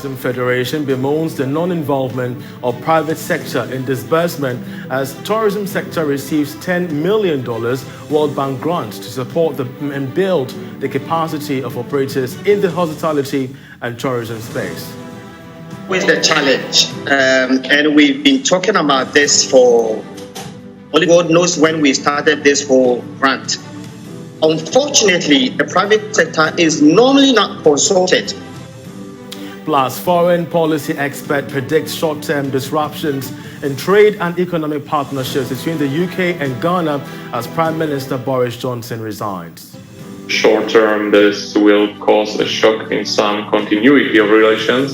Tourism Federation bemoans the non-involvement of private sector in disbursement as tourism sector receives $10 million World Bank grants to support and build the capacity of operators in the hospitality and tourism space. With the challenge, and we've been talking about this for only God knows when we started this whole grant. Unfortunately, the private sector is normally not consulted. Plus, foreign policy expert predicts short-term disruptions in trade and economic partnerships between the UK and Ghana as Prime Minister Boris Johnson resigns. Short term, this will cause a shock in some continuity of relations,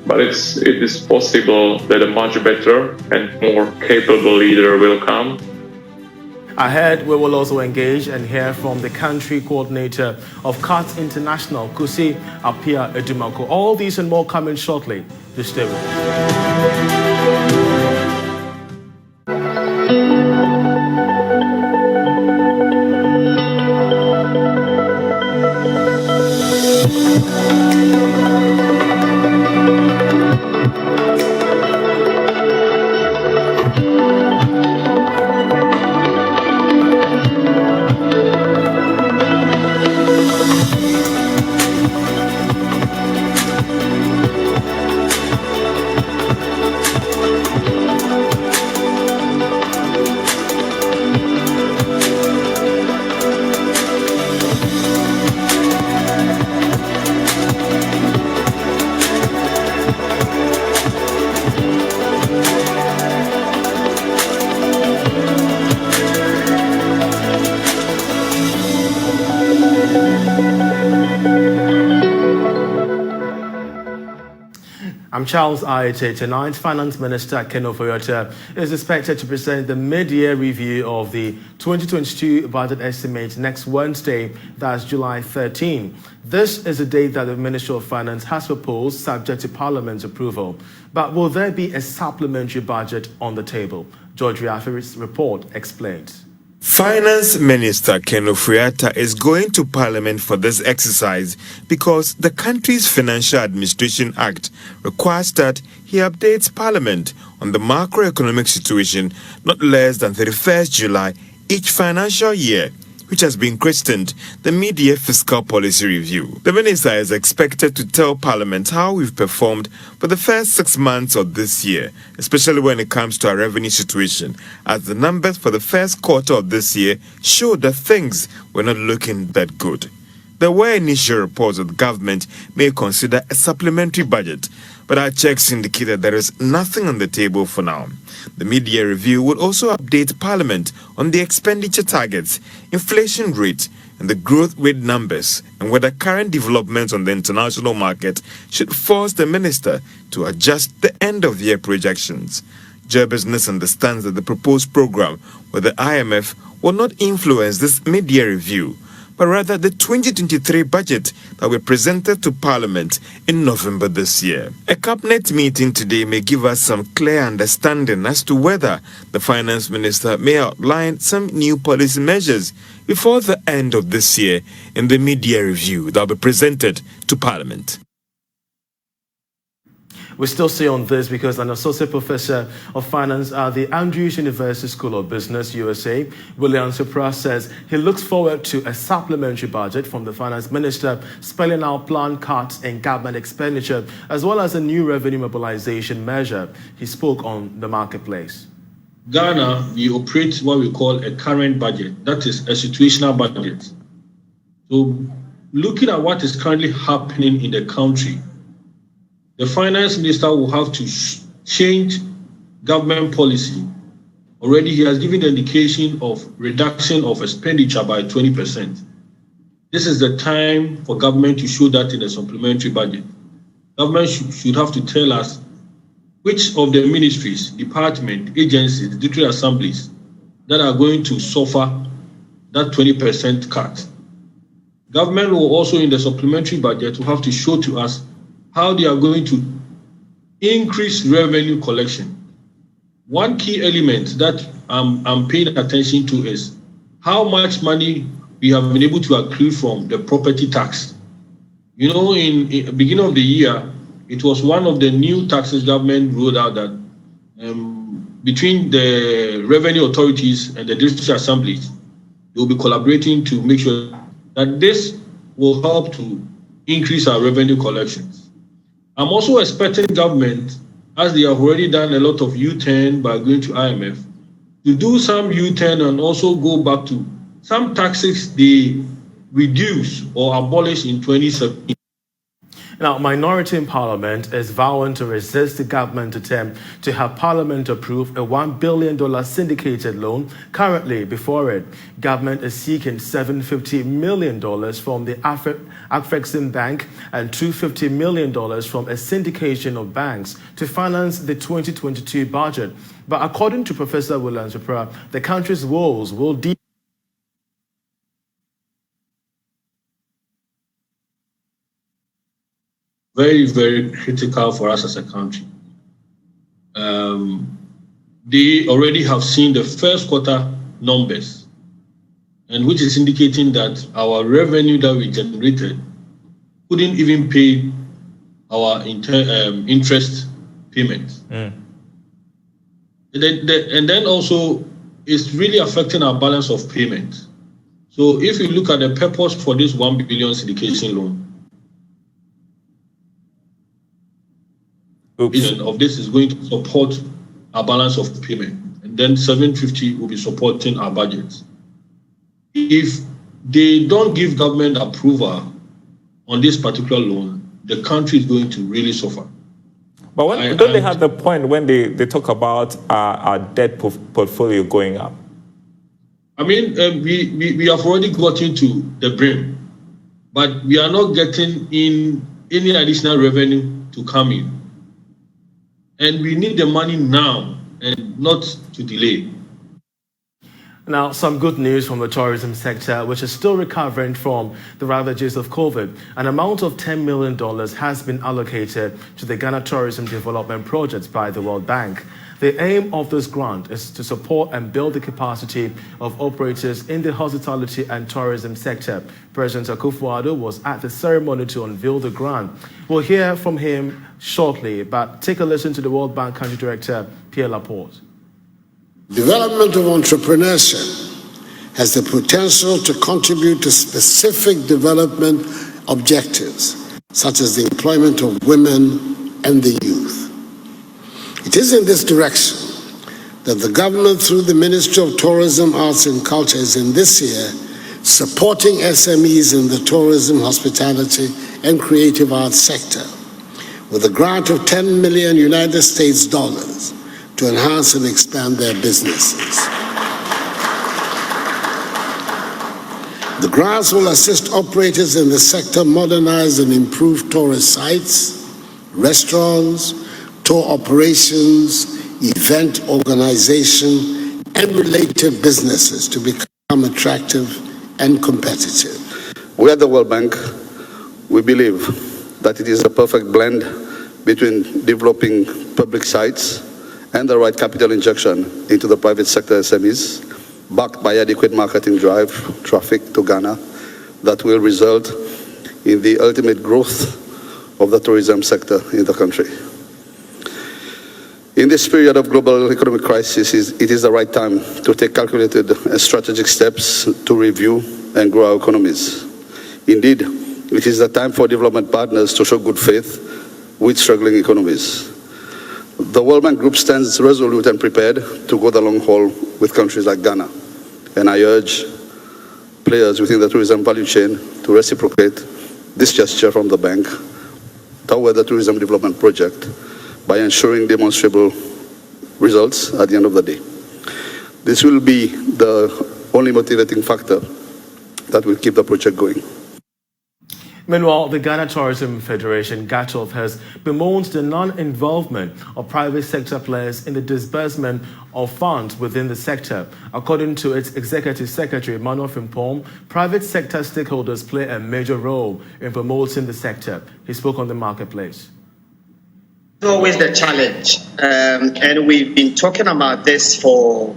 but it is possible that a much better and more capable leader will come. Ahead, we will also engage and hear from the country coordinator of CAT International, Kusi Apia Edumako. All these and more coming shortly. Just stay with us. I'm Charles Ayitey. Tonight, Finance Minister Ken Ofori-Atta is expected to present the mid-year review of the 2022 budget estimate next Wednesday, that's July 13. This is a date that the Ministry of Finance has proposed, subject to Parliament's approval. But will there be a supplementary budget on the table? George Riaferi's report explains. Finance Minister Ken Ofori-Atta is going to Parliament for this exercise because the country's Financial Administration Act requires that he updates Parliament on the macroeconomic situation not less than 31st July each financial year, which has been christened the Mid-Year Fiscal Policy Review. The minister is expected to tell Parliament how we've performed for the first 6 months of this year, especially when it comes to our revenue situation, as the numbers for the first quarter of this year show that things were not looking that good. There were initial reports that the government may consider a supplementary budget, but our checks indicate that there is nothing on the table for now. The mid-year review will also update Parliament on the expenditure targets, inflation rate, and the growth rate numbers, and whether current developments on the international market should force the minister to adjust the end-of-year projections. Joe Business understands that the proposed program with the IMF will not influence this mid-year review, but rather the 2023 budget that were presented to Parliament in November this year. A cabinet meeting today may give us some clear understanding as to whether the finance minister may outline some new policy measures before the end of this year in the mid-year review that will be presented to Parliament. We still stay on this because an associate professor of finance at the Andrews University School of Business, USA, William Supra, says he looks forward to a supplementary budget from the finance minister spelling out planned cuts in government expenditure as well as a new revenue mobilization measure. He spoke on the marketplace. Ghana, we operate what we call a current budget, that is a situational budget. So looking at what is currently happening in the country, the finance minister will have to change government policy. Already he has given the indication of reduction of expenditure by 20%. This is the time for government to show that in a supplementary budget. Government should have to tell us which of the ministries, departments, agencies, statutory assemblies that are going to suffer that 20% cut. Government will also in the supplementary budget will have to show to us how they are going to increase revenue collection. One key element that I'm paying attention to is how much money we have been able to accrue from the property tax. You know, in the beginning of the year, it was one of the new taxes government rolled out that between the revenue authorities and the district assemblies, they will be collaborating to make sure that this will help to increase our revenue collections. I'm also expecting government, as they have already done a lot of U-turn by going to IMF, to do some U-turn and also go back to some taxes they reduced or abolished in 2017. Now, minority in Parliament is vowing to resist the government attempt to have Parliament approve a $1 billion syndicated loan currently before it. Government is seeking $750 million from the Afrexim Bank and $250 million from a syndication of banks to finance the 2022 budget. But according to Professor William Supra, the country's woes will deep. Very, very critical for us as a country. They already have seen the first quarter numbers, and which is indicating that our revenue that we generated couldn't even pay our interest payments. And then also, it's really affecting our balance of payments. So if you look at the purpose for this $1 billion syndication loan, of this is going to support our balance of payment, and then 750 will be supporting our budgets. If they don't give government approval on this particular loan, the country is going to really suffer. But don't they have the point when they talk about our debt portfolio going up? I mean, we have already gotten to the brim, but we are not getting in any additional revenue to come in. And we need the money now and not to delay. Now, some good news from the tourism sector, which is still recovering from the ravages of COVID. An amount of $10 million has been allocated to the Ghana Tourism Development Project by the World Bank. The aim of this grant is to support and build the capacity of operators in the hospitality and tourism sector. President Akufo-Addo was at the ceremony to unveil the grant. We'll hear from him shortly, but take a listen to the World Bank Country Director, Pierre Laporte. Development of entrepreneurship has the potential to contribute to specific development objectives, such as the employment of women and the youth. It is in this direction that the government, through the Ministry of Tourism, Arts and Culture, is in this year supporting SMEs in the tourism, hospitality, and creative arts sector with a grant of $10 million United States dollars to enhance and expand their businesses. The grants will assist operators in the sector modernize and improve tourist sites, restaurants, tour operations, event organization, and related businesses to become attractive and competitive. We at the World Bank, we believe that it is a perfect blend between developing public sites and the right capital injection into the private sector SMEs, backed by adequate marketing drive traffic to Ghana that will result in the ultimate growth of the tourism sector in the country. In this period of global economic crisis, it is the right time to take calculated and strategic steps to review and grow our economies. Indeed, it is the time for development partners to show good faith with struggling economies. The World Bank Group stands resolute and prepared to go the long haul with countries like Ghana, and I urge players within the tourism value chain to reciprocate this gesture from the bank toward the tourism development project by ensuring demonstrable results at the end of the day. This will be the only motivating factor that will keep the project going. Meanwhile, the Ghana Tourism Federation, GATOF, has bemoaned the non-involvement of private sector players in the disbursement of funds within the sector. According to its Executive Secretary, Emmanuel Frimpong, private sector stakeholders play a major role in promoting the sector. He spoke on the marketplace. It's always the challenge, and we've been talking about this for,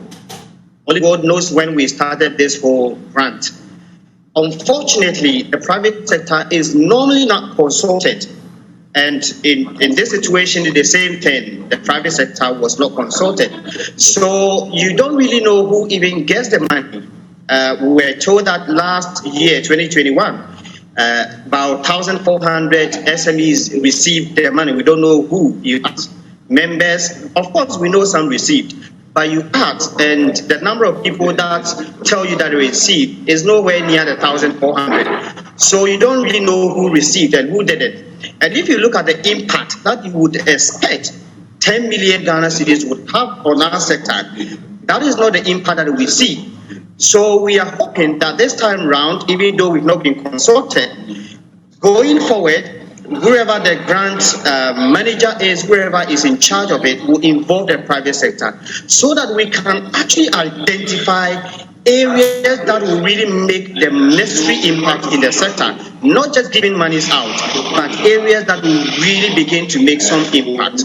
only God knows when we started this whole grant. Unfortunately, the private sector is normally not consulted And in this situation, the same thing, the private sector was not consulted. So you don't really know who even gets the money. We were told that last year, 2021, about 1,400 SMEs received their money. We don't know who. You ask members, of course, we know some received. But you ask, and the number of people that tell you that they received is nowhere near the 1,400. So you don't really know who received and who didn't. And if you look at the impact that you would expect 10 million Ghana cedis would have on our sector, that is not the impact that we see. So we are hoping that this time round, even though we've not been consulted, going forward, whoever the grant manager is, whoever is in charge of it, will involve the private sector so that we can actually identify areas that will really make the necessary impact in the sector, not just giving monies out, but areas that will really begin to make some impact.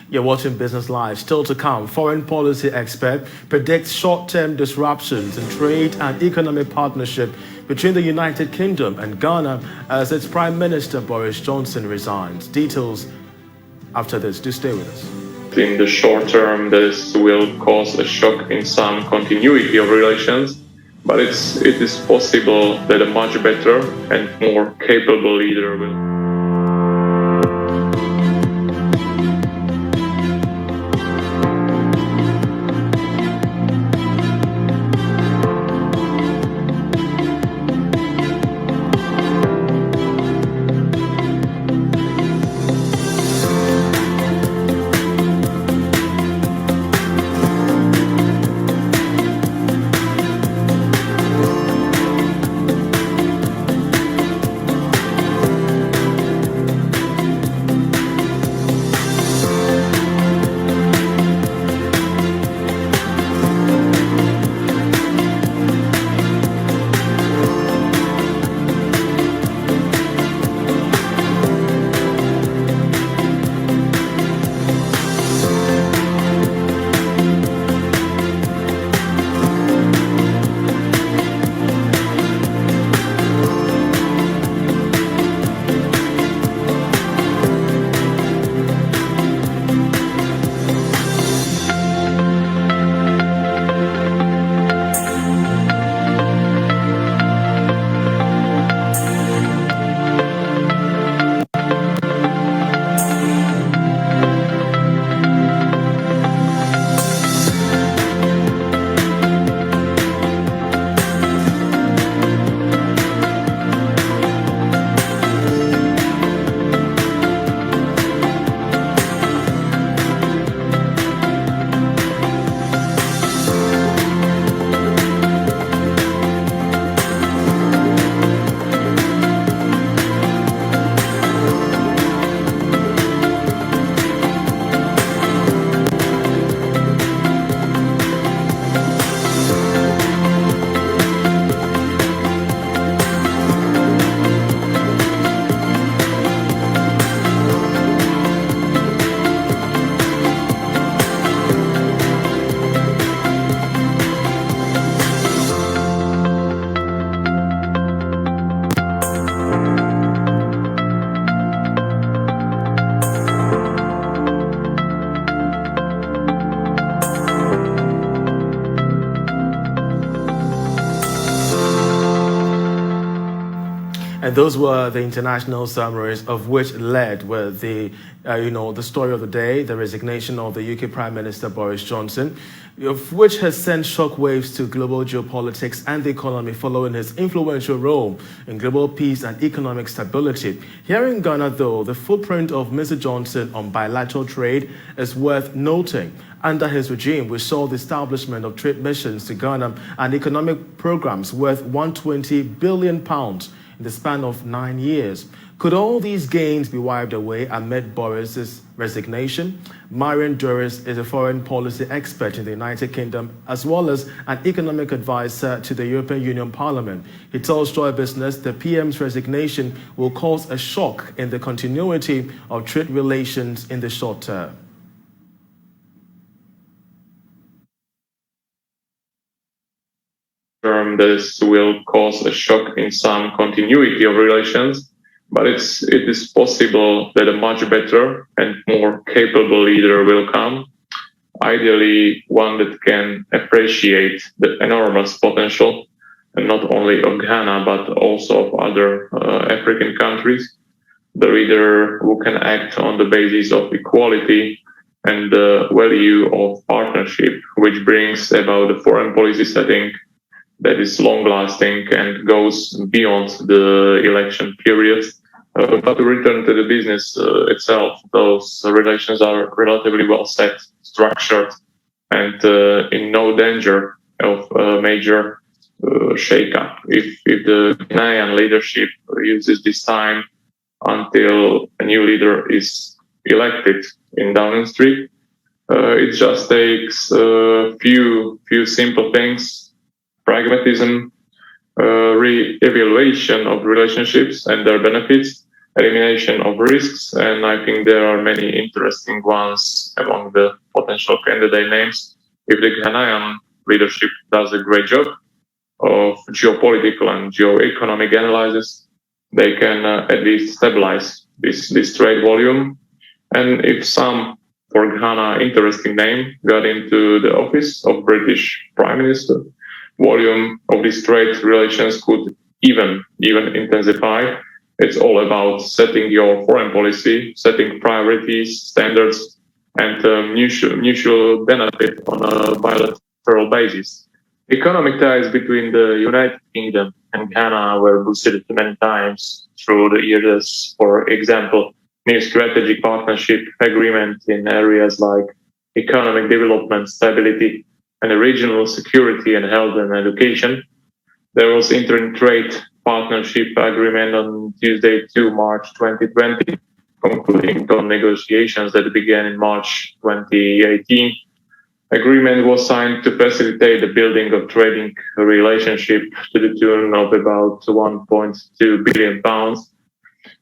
You're watching Business Live. Still to come, foreign policy expert predicts short-term disruptions in trade and economic partnership between the United Kingdom and Ghana as its Prime Minister Boris Johnson resigns. Details after this. Do stay with us. In the short term, this will cause a shock in some continuity of relations, but it is possible that a much better and more capable leader will. And those were the international summaries, of which led with the, the story of the day, the resignation of the UK Prime Minister Boris Johnson, of which has sent shockwaves to global geopolitics and the economy following his influential role in global peace and economic stability. Here in Ghana, though, the footprint of Mr. Johnson on bilateral trade is worth noting. Under his regime, we saw the establishment of trade missions to Ghana and economic programs worth £120 billion in the span of 9 years. Could all these gains be wiped away amid Boris's resignation? Marian Doris is a foreign policy expert in the United Kingdom, as well as an economic advisor to the European Union Parliament. He tells Joy Business the PM's resignation will cause a shock in the continuity of trade relations in the short term. This will cause a shock in some continuity of relations, but it is possible that a much better and more capable leader will come. Ideally, one that can appreciate the enormous potential, and not only of Ghana, but also of other African countries. The leader who can act on the basis of equality and the value of partnership, which brings about a foreign policy setting that is long-lasting and goes beyond the election period. But to return to the business itself, those relations are relatively well set, structured, and in no danger of a major shake-up. If the Ghanaian leadership uses this time until a new leader is elected in Downing Street, it just takes a few simple things: pragmatism, re-evaluation of relationships and their benefits, elimination of risks, and I think there are many interesting ones among the potential candidate names. If the Ghanaian leadership does a great job of geopolitical and geoeconomic analysis, they can at least stabilize this trade volume. And if some, for Ghana, interesting name got into the office of British Prime Minister, volume of these trade relations could even intensify. It's all about setting your foreign policy, setting priorities, standards, and mutual benefit on a bilateral basis. Economic ties between the United Kingdom and Ghana were boosted many times through the years. For example, new strategic partnership agreement in areas like economic development, stability, and regional security and health and education. There was interim trade partnership agreement on Tuesday, 2 March 2020, concluding on negotiations that began in March 2018. Agreement was signed to facilitate the building of trading relationship to the tune of about £1.2 billion.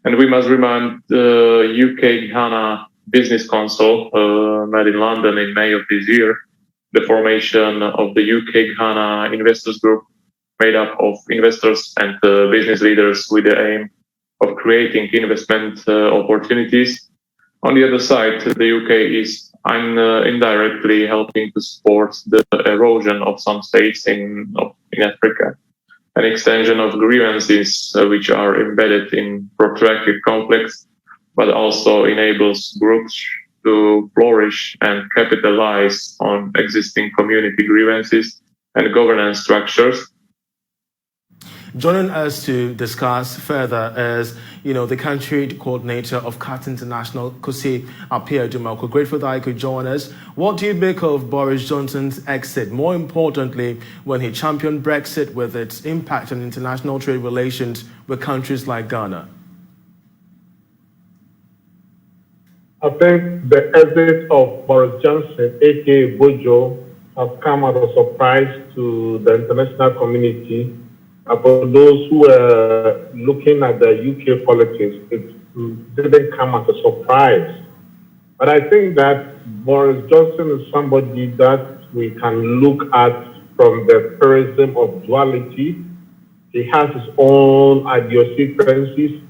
And we must remind the UK-Ghana Business Council, met in London in May of this year, the formation of the UK-Ghana Investors Group, made up of investors and business leaders with the aim of creating investment opportunities. On the other side, the UK is indirectly helping to support the erosion of some states in Africa, an extension of grievances which are embedded in protracted conflicts, but also enables groups to flourish and capitalize on existing community grievances and governance structures. Joining us to discuss further is, the country coordinator of CAT International, Kosi Appiah-Dumalko. Grateful that you could join us. What do you make of Boris Johnson's exit? More importantly, when he championed Brexit with its impact on international trade relations with countries like Ghana? I think the exit of Boris Johnson, aka Bojo, has come as a surprise to the international community. For those who are looking at the UK politics, it didn't come as a surprise. But I think that Boris Johnson is somebody that we can look at from the prism of duality. He has his own idiosyncrasies,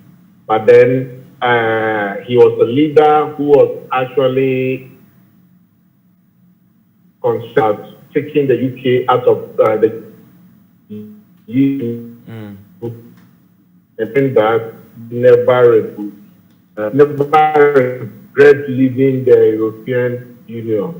but then he was a leader who was actually concerned taking the UK out of the EU, and think that never regret leaving the European Union.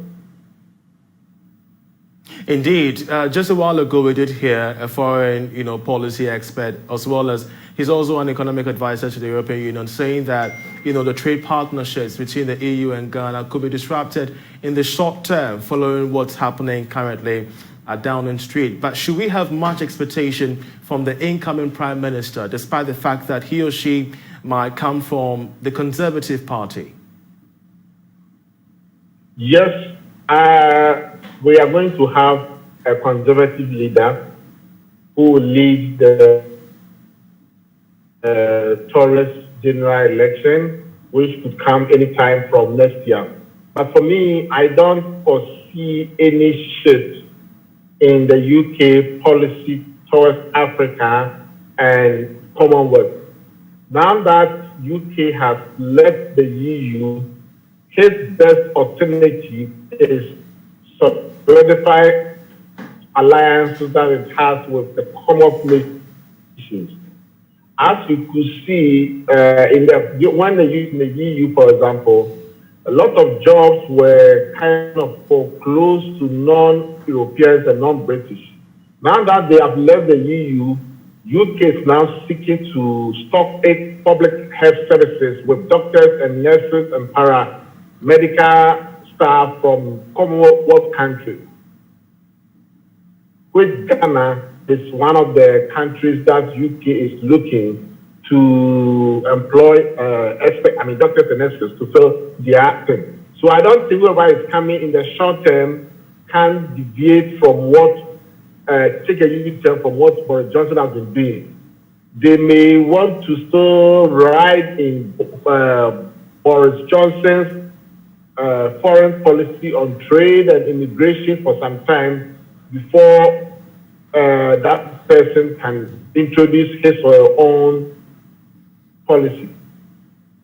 Indeed. Just a while ago, we did hear a foreign, policy expert, as well as he's also an economic advisor to the European Union, saying that, the trade partnerships between the EU and Ghana could be disrupted in the short term following what's happening currently at Downing Street. But should we have much expectation from the incoming Prime Minister, despite the fact that he or she might come from the Conservative Party? Yes, we are going to have a Conservative leader who will lead the Tories general election, which could come anytime from next year. But for me, I don't foresee any shift in the UK policy towards Africa and Commonwealth. Now that UK has left the EU, his best alternative is solidify alliances that it has with the Commonwealth nations. As you could see, when they used the EU, for example, a lot of jobs were kind of foreclosed to non-Europeans and non-British. Now that they have left the EU, UK is now seeking to stock its public health services with doctors and nurses and paramedical staff from Commonwealth countries, which Ghana is one of the countries that UK is looking to employ doctors and nurses to fill their thing. So I don't think whoever is coming in the short term can deviate from take a U-turn from what Boris Johnson has been doing. They may want to still ride in Boris Johnson's foreign policy on trade and immigration for some time before that person can introduce his or her own policy.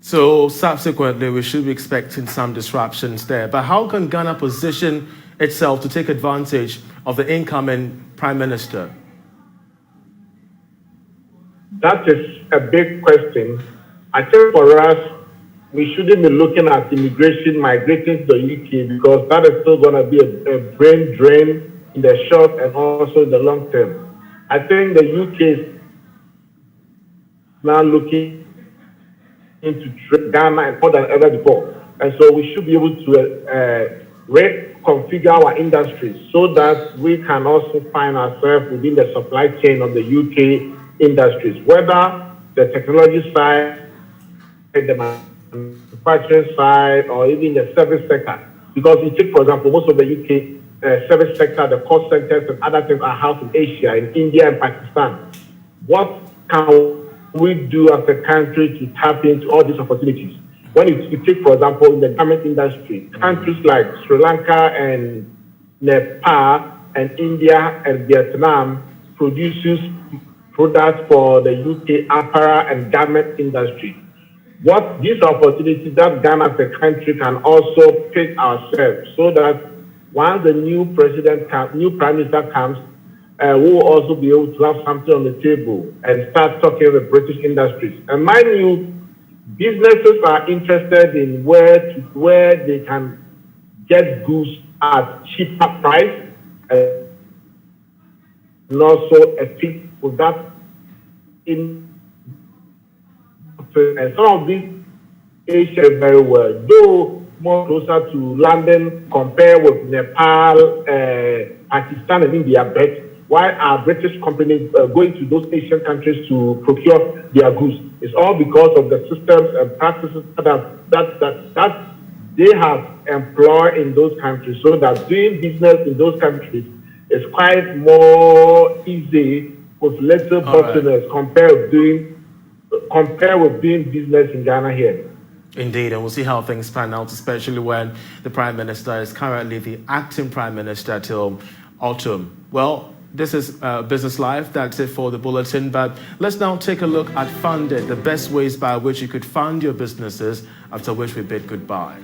So subsequently, we should be expecting some disruptions there. But how can Ghana position itself to take advantage of the incoming Prime Minister? That is a big question. I think for us, we shouldn't be looking at immigration migrating to the UK because that is still going to be a brain drain in the short and also in the long term. I think the UK is now looking into Ghana and more than ever before. And so we should be able to reconfigure our industries so that we can also find ourselves within the supply chain of the UK industries, whether the technology side, the manufacturing side, or even the service sector. Because you take, for example, most of the UK service sector, the call centers and other things are housed in Asia, in India and Pakistan. What can we do as a country to tap into all these opportunities? When you take, for example, in the garment industry, countries like Sri Lanka and Nepal and India and Vietnam produces products for the UK apparel and garment industry. What these opportunities that Ghana as a country can also pick ourselves so that once the new prime minister comes, we will also be able to have something on the table and start talking with British industries. And mind you, businesses are interested in where they can get goods at cheaper price and also a fit with that. And some of these Asia very well, though more closer to London compared with Nepal, Pakistan and India, but why are British companies going to those Asian countries to procure their goods? It's all because of the systems and practices that they have employed in those countries, so that doing business in those countries is quite more easy with little bottlenecks compared with doing business in Ghana here. Indeed, and we'll see how things pan out, especially when the Prime Minister is currently the acting Prime Minister till autumn. Well, this is Business Live. That's it for the bulletin. But let's now take a look at Fund It, the best ways by which you could fund your businesses, after which we bid goodbye.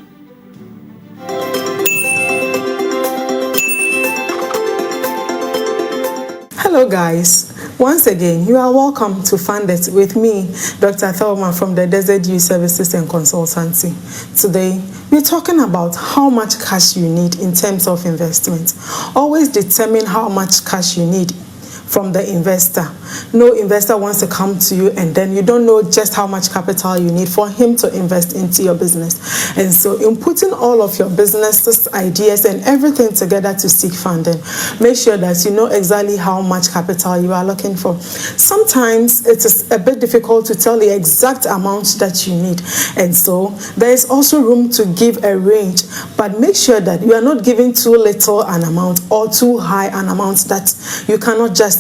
Hello guys, once again you are welcome to Fund It with me, Dr. Thelma from the Desert Youth Services and Consultancy. Today we're talking about how much cash you need in terms of investment. Always determine how much cash you need from the investor. No investor wants to come to you and then you don't know just how much capital you need for him to invest into your business. And so in putting all of your business ideas and everything together to seek funding, make sure that you know exactly how much capital you are looking for. Sometimes it is a bit difficult to tell the exact amount that you need. And so there is also room to give a range, but make sure that you are not giving too little an amount or too high an amount that you cannot justify.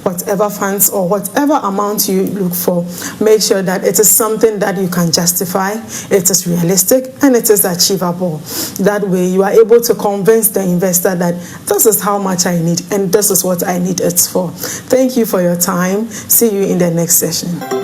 Whatever funds or whatever amount you look for, make sure that it is something that you can justify, it is realistic, and it is achievable. That way you are able to convince the investor that this is how much I need and this is what I need it for. Thank you for your time. See you in the next session.